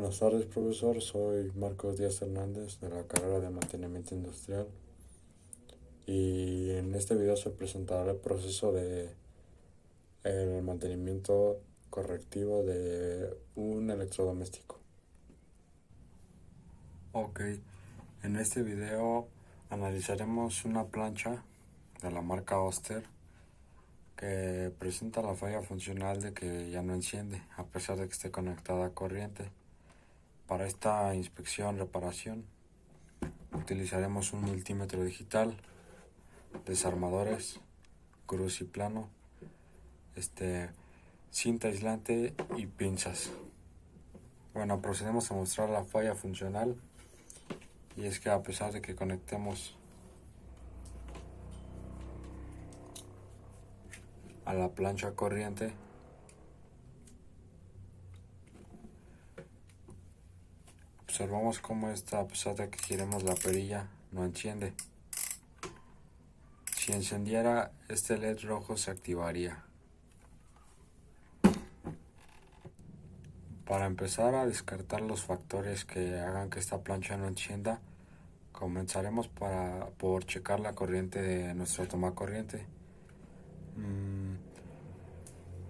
Buenas tardes, profesor. Soy Marcos Díaz Hernández de la carrera de Mantenimiento Industrial y en este video se presentará el proceso de el mantenimiento correctivo de un electrodoméstico. Ok, en este video analizaremos una plancha de la marca Oster que presenta la falla funcional de que ya no enciende a pesar de que esté conectada a corriente. Para esta reparación utilizaremos un multímetro digital, desarmadores, cruz y plano, cinta aislante y pinzas. Bueno, procedemos a mostrar la falla funcional, y es que a pesar de que conectemos a la plancha corriente, observamos cómo esta, a pesar de que giremos la perilla, no enciende. Si encendiera, este LED rojo se activaría. Para empezar a descartar los factores que hagan que esta plancha no encienda, comenzaremos por checar la corriente de nuestro tomacorriente.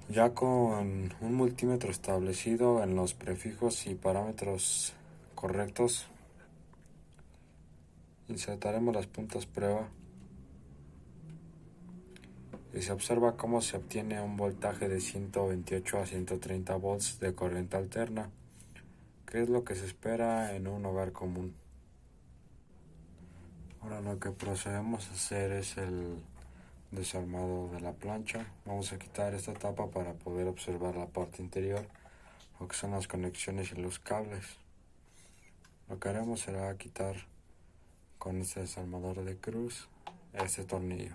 Ya con un multímetro establecido en los prefijos y parámetros correctos, insertaremos las puntas prueba y se observa cómo se obtiene un voltaje de 128 a 130 volts de corriente alterna, que es lo que se espera en un hogar común. Ahora lo que procedemos a hacer es el desarmado de la plancha. Vamos a quitar esta tapa para poder observar la parte interior, lo que son las conexiones y los cables. Lo que haremos será quitar con este desarmador de cruz este tornillo.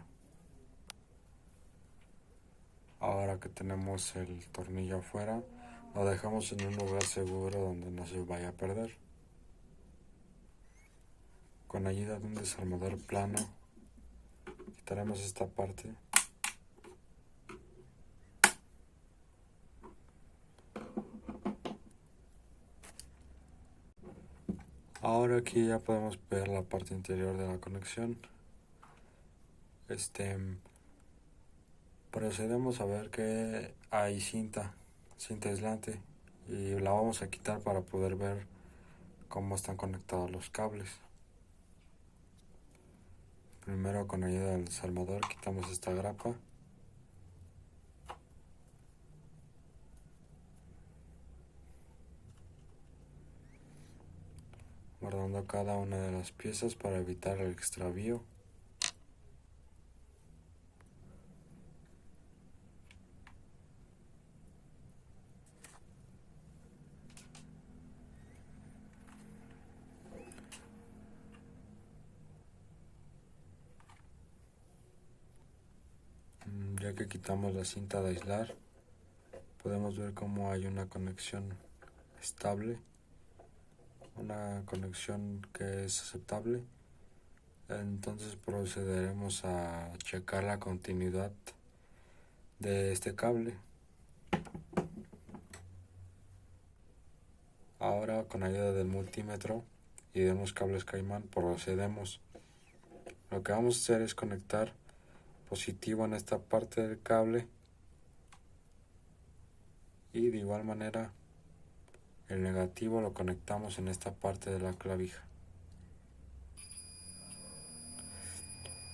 Ahora que tenemos el tornillo afuera, lo dejamos en un lugar seguro donde no se vaya a perder. Con ayuda de un desarmador plano, quitaremos esta parte. Ahora aquí ya podemos ver la parte interior de la conexión. Procedemos a ver que hay cinta aislante, y la vamos a quitar para poder ver cómo están conectados los cables. Primero, con ayuda del desarmador, quitamos esta grapa. Guardando cada una de las piezas para evitar el extravío. Ya que quitamos la cinta de aislar, podemos ver cómo hay una conexión estable, una conexión que es aceptable. Entonces procederemos a checar la continuidad de este cable. Ahora, con ayuda del multímetro y de unos cables Caimán, procedemos. Lo que vamos a hacer es conectar positivo en esta parte del cable, y de igual manera el negativo lo conectamos en esta parte de la clavija.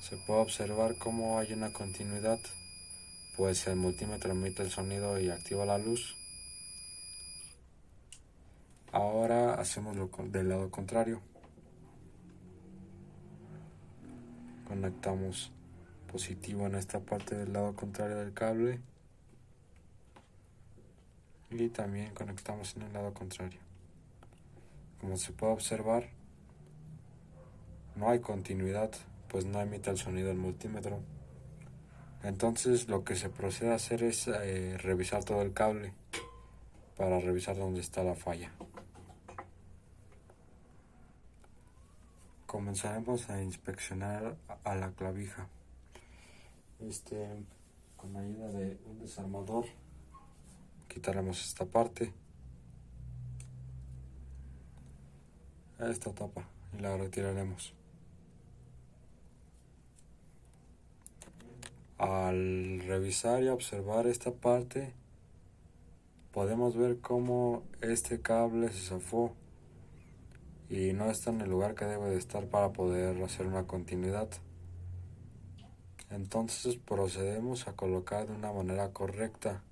Se puede observar cómo hay una continuidad, pues el multímetro emite el sonido y activa la luz. Ahora hacemos del lado contrario. Conectamos positivo en esta parte del lado contrario del cable, y también conectamos en el lado contrario. Como se puede observar, no hay continuidad, pues no emite el sonido el multímetro. Entonces lo que se procede a hacer es revisar todo el cable para revisar dónde está la falla. Comenzaremos a inspeccionar a la clavija. Con ayuda de un desarmador quitaremos esta parte. esta tapa y la retiraremos. Al revisar y observar esta parte, podemos ver cómo este cable se zafó y no está en el lugar que debe de estar para poder hacer una continuidad. Entonces procedemos a colocar de una manera correcta.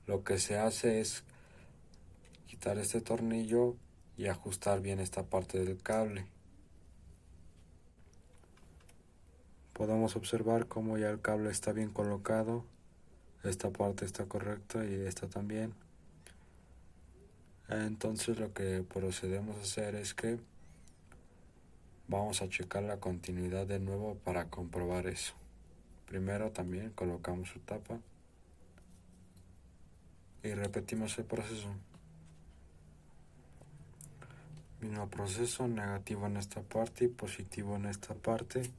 Lo que se hace es quitar este tornillo y ajustar bien esta parte del cable. Podemos observar cómo ya el cable está bien colocado. Esta parte está correcta y esta también. Entonces lo que procedemos a hacer es que vamos a checar la continuidad de nuevo para comprobar eso. Primero también colocamos su tapa y repetimos el proceso. Mismo proceso, negativo en esta parte y positivo en esta parte.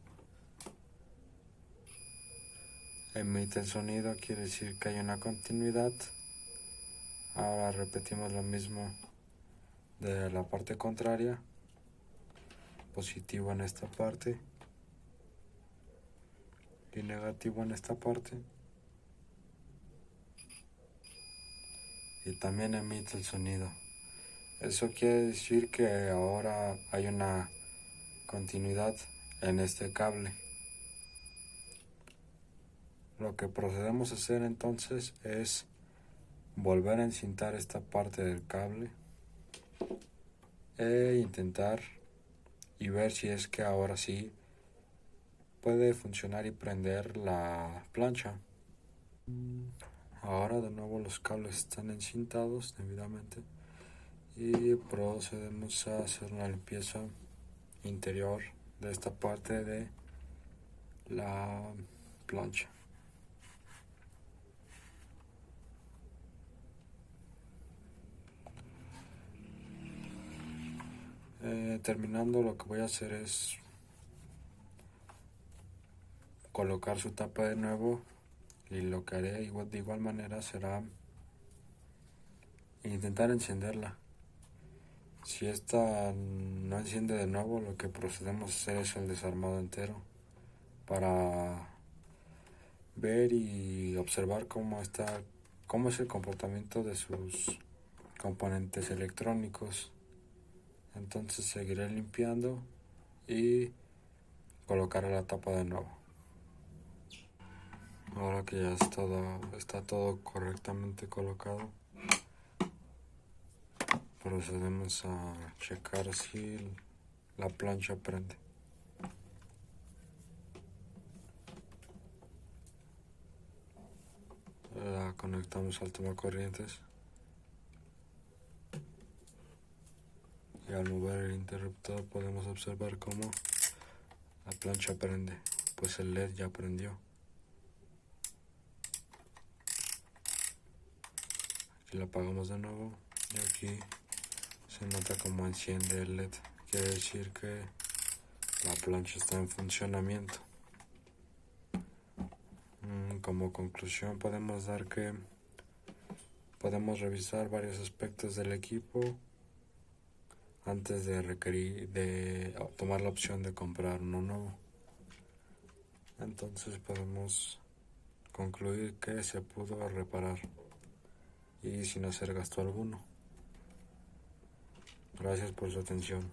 Emite el sonido, quiere decir que hay una continuidad. Ahora repetimos lo mismo de la parte contraria. Positivo en esta parte y negativo en esta parte. Y también emite el sonido. Eso quiere decir que ahora hay una continuidad en este cable. Lo que procedemos a hacer entonces es volver a encintar esta parte del cable e intentar y ver si es que ahora sí puede funcionar y prender la plancha. Ahora de nuevo los cables están encintados debidamente y procedemos a hacer una limpieza interior de esta parte de la plancha. Terminando, lo que voy a hacer es colocar su tapa de nuevo y lo que haré de igual manera será intentar encenderla. Si esta no enciende de nuevo, lo que procedemos a hacer es el desarmado entero para ver y observar cómo es el comportamiento de sus componentes electrónicos. Entonces seguiré limpiando y colocaré la tapa de nuevo. Ahora que ya está todo correctamente colocado, procedemos a checar si la plancha prende. La conectamos al tomacorrientes y al mover el interruptor podemos observar cómo la plancha prende, pues el LED ya prendió. Aquí la apagamos de nuevo y aquí se nota como enciende el LED, quiere decir que la plancha está en funcionamiento. Como conclusión podemos dar que podemos revisar varios aspectos del equipo antes de tomar la opción de comprar uno nuevo. Entonces podemos concluir que se pudo reparar y sin hacer gasto alguno. Gracias por su atención.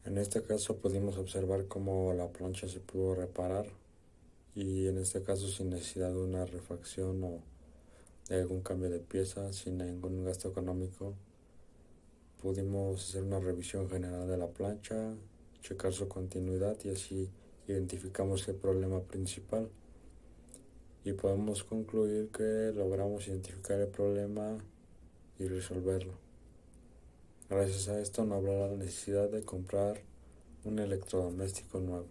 En este caso pudimos observar cómo la plancha se pudo reparar y en este caso sin necesidad de una refacción o de algún cambio de pieza, sin ningún gasto económico. Pudimos hacer una revisión general de la plancha, checar su continuidad y así identificamos el problema principal. Y podemos concluir que logramos identificar el problema y resolverlo. Gracias a esto no habrá la necesidad de comprar un electrodoméstico nuevo.